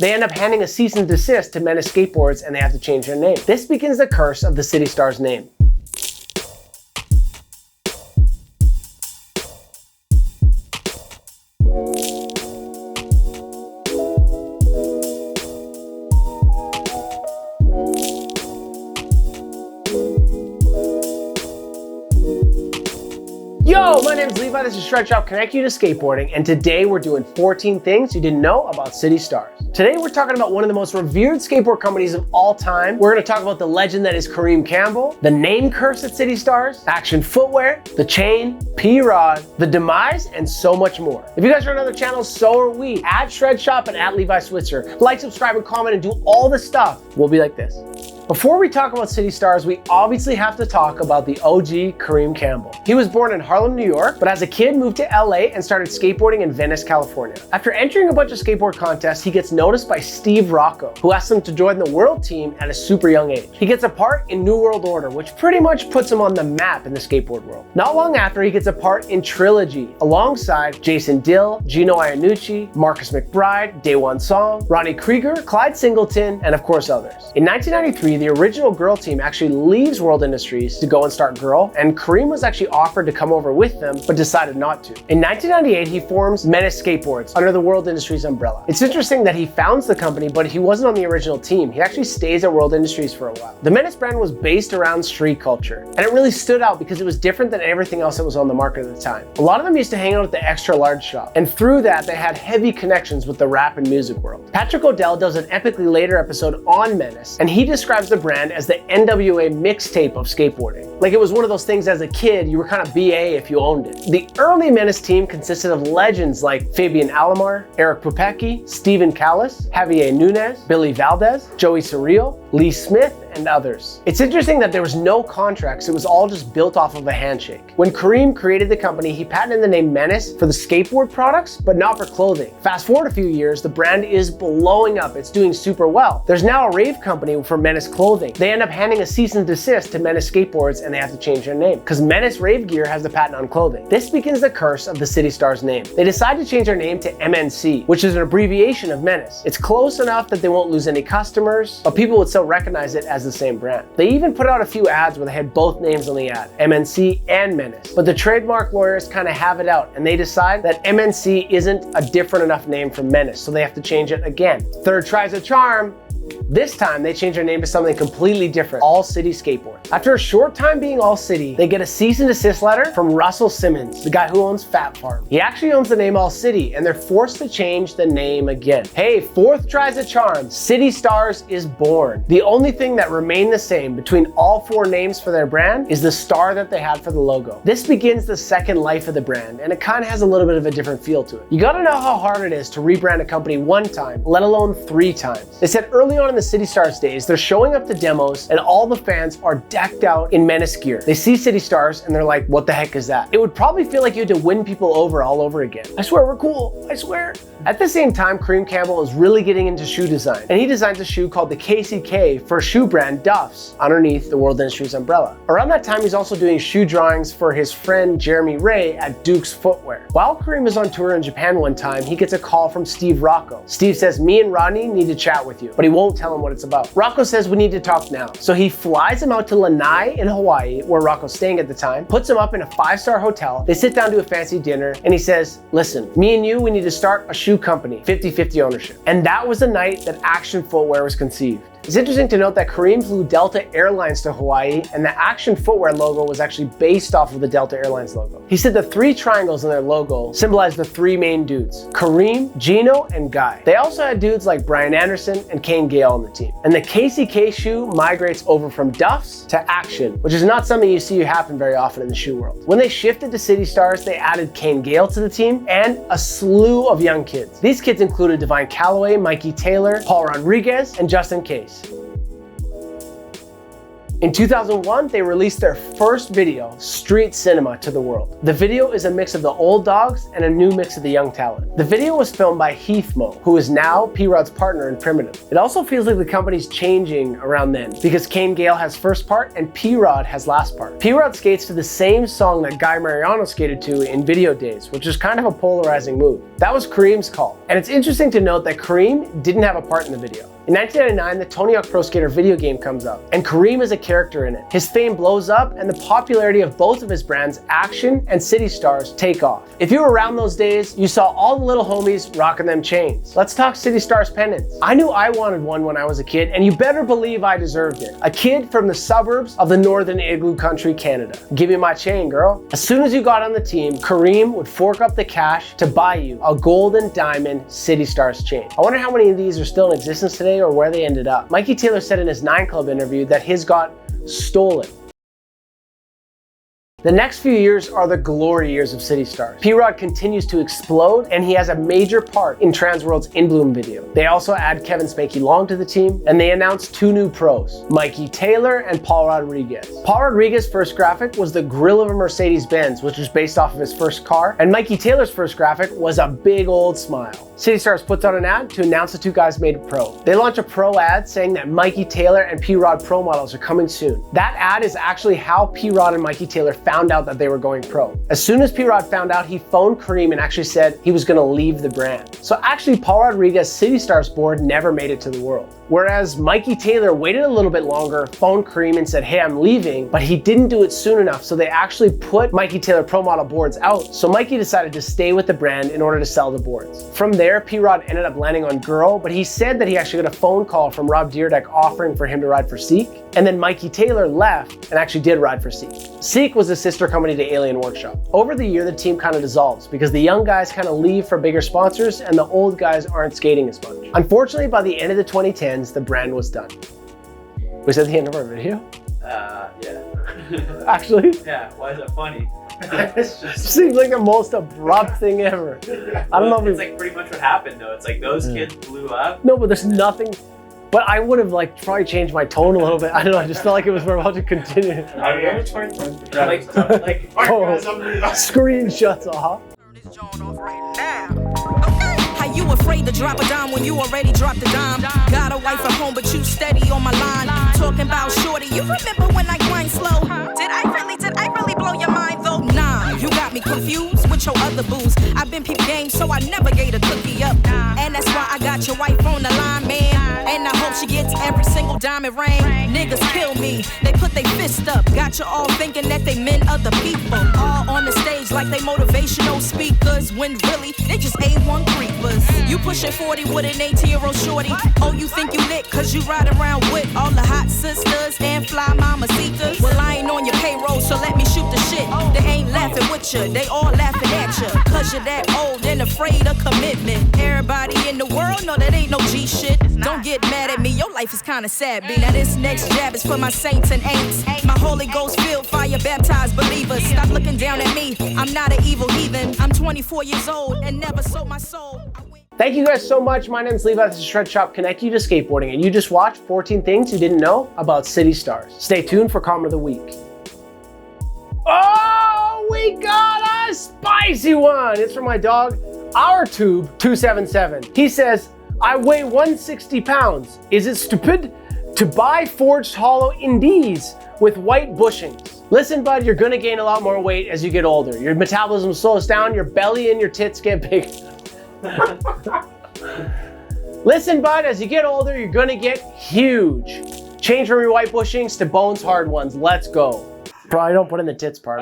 They end up handing a cease and desist to Menace Skateboards and they have to change their name. This begins the curse of the City Stars name. Yo, my name is Levi, this is Shred Shop, connect you to skateboarding, and today we're doing 14 things you didn't know about City Stars. Today we're talking about one of the most revered skateboard companies of all time. We're gonna talk about the legend that is Kareem Campbell, the name curse at City Stars, Action Footwear, the chain, P-Rod, the demise, and so much more. If you guys are on other channels, so are we, at Shred Shop and at Levi Switzer. Like, subscribe, and comment, and do all the stuff. We'll be like this. Before we talk about City Stars, we obviously have to talk about the OG Kareem Campbell. He was born in Harlem, New York, but as a kid moved to LA and started skateboarding in Venice, California. After entering a bunch of skateboard contests, he gets noticed by Steve Rocco, who asks him to join the world team at a super young age. He gets a part in New World Order, which pretty much puts him on the map in the skateboard world. Not long after, he gets a part in Trilogy, alongside Jason Dill, Gino Iannucci, Marcus McBride, Daewon Song, Ronnie Krieger, Clyde Singleton, and of course others. In 1993, the original girl team actually leaves World Industries to go and start Girl, and Kareem was actually offered to come over with them, but decided not to. In 1998, he forms Menace Skateboards under the World Industries umbrella. It's interesting that he founds the company, but he wasn't on the original team. He actually stays at World Industries for a while. The Menace brand was based around street culture, and it really stood out because it was different than everything else that was on the market at the time. A lot of them used to hang out at the extra large shop, and through that, they had heavy connections with the rap and music world. Patrick O'Dell does an epically later episode on Menace, and he describes the brand as the NWA mixtape of skateboarding. Like, it was one of those things as a kid, you were kind of BA if you owned it. The early Menace team consisted of legends like Fabian Alomar, Eric Pupecki, Steven Callis, Javier Nunez, Billy Valdez, Joey Surreal, Lee Smith, and others. It's interesting that there was no contracts, it was all just built off of a handshake. When Kareem created the company, he patented the name Menace for the skateboard products, but not for clothing. Fast forward a few years, the brand is blowing up, it's doing super well. There's now a rave company for Menace clothing. They end up handing a cease and desist to Menace Skateboards and they have to change their name, because Menace Rave Gear has the patent on clothing. This begins the curse of the City Stars name. They decide to change their name to MNC, which is an abbreviation of Menace. It's close enough that they won't lose any customers, but people would still recognize it as the same brand. They even put out a few ads where they had both names on the ad, MNC and Menace. But the trademark lawyers kind of have it out and they decide that MNC isn't a different enough name from Menace, so they have to change it again. Third tries a charm. This time, they change their name to something completely different, All City Skateboards. After a short time being All City, they get a cease and desist letter from Russell Simmons, the guy who owns Fat Farm. He actually owns the name All City, and they're forced to change the name again. Hey, fourth tries a charm. City Stars is born. The only thing that remained the same between all four names for their brand is the star that they had for the logo. This begins the second life of the brand, and it kind of has a little bit of a different feel to it. You gotta know how hard it is to rebrand a company one time, let alone 3 times. They said early on in the City Stars days, they're showing up to demos and all the fans are decked out in Menace gear. They see City Stars and they're like, what the heck is that? It would probably feel like you had to win people over all over again. I swear we're cool, I swear. At the same time, Kareem Campbell is really getting into shoe design, and he designs a shoe called the KCK for shoe brand Duff's underneath the World Industries umbrella. Around that time, he's also doing shoe drawings for his friend Jeremy Ray at Duke's Footwear. While Kareem is on tour in Japan one time, he gets a call from Steve Rocco. Steve says, me and Rodney need to chat with you, but he won't tell him what it's about. Rocco says we need to talk now. So he flies him out to Lanai in Hawaii, where Rocco's staying at the time, puts him up in a 5-star hotel. They sit down to a fancy dinner, and he says, listen, me and you, we need to start a shoe company, 50-50 ownership. And that was the night that Action Footwear was conceived. It's interesting to note that Kareem flew Delta Airlines to Hawaii, and the Action Footwear logo was actually based off of the Delta Airlines logo. He said the 3 triangles in their logo symbolize the 3 main dudes, Kareem, Gino, and Guy. They also had dudes like Brian Anderson and Kane Gale on the team. And the KCK shoe migrates over from Duff's to Action, which is not something you see happen very often in the shoe world. When they shifted to City Stars, they added Kane Gale to the team and a slew of young kids. These kids included Divine Calloway, Mikey Taylor, Paul Rodriguez, and Justin Case. In 2001, they released their first video, Street Cinema, to the world. The video is a mix of the old dogs and a new mix of the young talent. The video was filmed by Heath Moe, who is now P-Rod's partner in Primitive. It also feels like the company's changing around then, because Kane Gale has first part and P-Rod has last part. P-Rod skates to the same song that Guy Mariano skated to in Video Days, which is kind of a polarizing move. That was Kareem's call. And it's interesting to note that Kareem didn't have a part in the video. In 1999, the Tony Hawk Pro Skater video game comes out, and Kareem is a character in it. His fame blows up, and the popularity of both of his brands, Action and City Stars, take off. If you were around those days, you saw all the little homies rocking them chains. Let's talk City Stars pendants. I knew I wanted one when I was a kid, and you better believe I deserved it. A kid from the suburbs of the northern igloo country, Canada. Give me my chain, girl. As soon as you got on the team, Kareem would fork up the cash to buy you a golden diamond City Stars chain. I wonder how many of these are still in existence today or where they ended up. Mikey Taylor said in his 9 Club interview that his got stolen. The next few years are the glory years of City Stars. P-Rod continues to explode, and he has a major part in Transworld's In Bloom video. They also add Kevin Spanky Long to the team, and they announced 2 new pros, Mikey Taylor and Paul Rodriguez. Paul Rodriguez's first graphic was the grill of a Mercedes-Benz, which was based off of his first car, and Mikey Taylor's first graphic was a big old smile. City Stars puts out an ad to announce the 2 guys made it pro. They launch a pro ad saying that Mikey Taylor and P-Rod pro models are coming soon. That ad is actually how P-Rod and Mikey Taylor found out that they were going pro. As soon as P-Rod found out, he phoned Kareem and actually said he was gonna leave the brand. So actually, Paul Rodriguez's City Stars board never made it to the world. Whereas Mikey Taylor waited a little bit longer, phoned Kareem and said, hey, I'm leaving, but he didn't do it soon enough, so they actually put Mikey Taylor Pro Model boards out. So Mikey decided to stay with the brand in order to sell the boards. From there, P-Rod ended up landing on Girl, but he said that he actually got a phone call from Rob Dyrdek offering for him to ride for Seek, and then Mikey Taylor left and actually did ride for Seek. Seek was a sister company to Alien Workshop. Over the year, the team kind of dissolves because the young guys kind of leave for bigger sponsors and the old guys aren't skating as much. Unfortunately, by the end of the 2010s, the brand was done. Was that the end of our video? Yeah. Actually? Yeah, why is it funny? It seems like the most abrupt thing ever. I don't know if it's like pretty much what happened though. It's like those kids blew up. No, but there's nothing. But I would have like probably changed my tone a little bit. I don't know, I just felt like it was we're about to continue. I mean, Screenshots, How you afraid to drop a dime when you already dropped a dime? Got a wife at home, but you steady on my line. Talking about shorty, you remember when I grind slow? Did I really blow your mind though? Nah, you got me confused with your other booze. I've been peep game, so I never gave a cookie up. And that's why I got your wife on the line, man. And I hope she gets every single diamond ring. Niggas kill me, they put their fist up. Got you all thinking that they meant other people. All on the stage like they motivational speakers, when really they just A1 creepers. You pushing 40 with an 18-year-old shorty. Oh, you think you lit cause you ride around with all the hot sisters and fly mamacitas? Well, I ain't on your payroll, so let me shoot the shit. They ain't laughing with you, they all laughing at you. Cause you're that old and afraid of commitment. Everybody in the world know that ain't no G shit. Don't get mad at me, your life is kinda sad, B. Now this next jab is for my saints and ain'ts. My Holy Ghost filled fire baptized believers. Stop looking down at me, I'm not an evil heathen. I'm 24 years old and never sold my soul. Thank you guys so much. My name is Levi. This is Shred Shop, connect you to skateboarding, and you just watched 14 things you didn't know about City Stars. Stay tuned for comment of the week. Oh, we got a spicy one. It's from my dog, Our Tube 277. He says, I weigh 160 pounds. Is it stupid to buy forged hollow indies with white bushings? Listen, bud, you're gonna gain a lot more weight as you get older. Your metabolism slows down, your belly and your tits get bigger. Listen, bud, as you get older, you're gonna get huge. Change from your white bushings to bones hard ones. Let's go. Bro, I don't put in the tits part.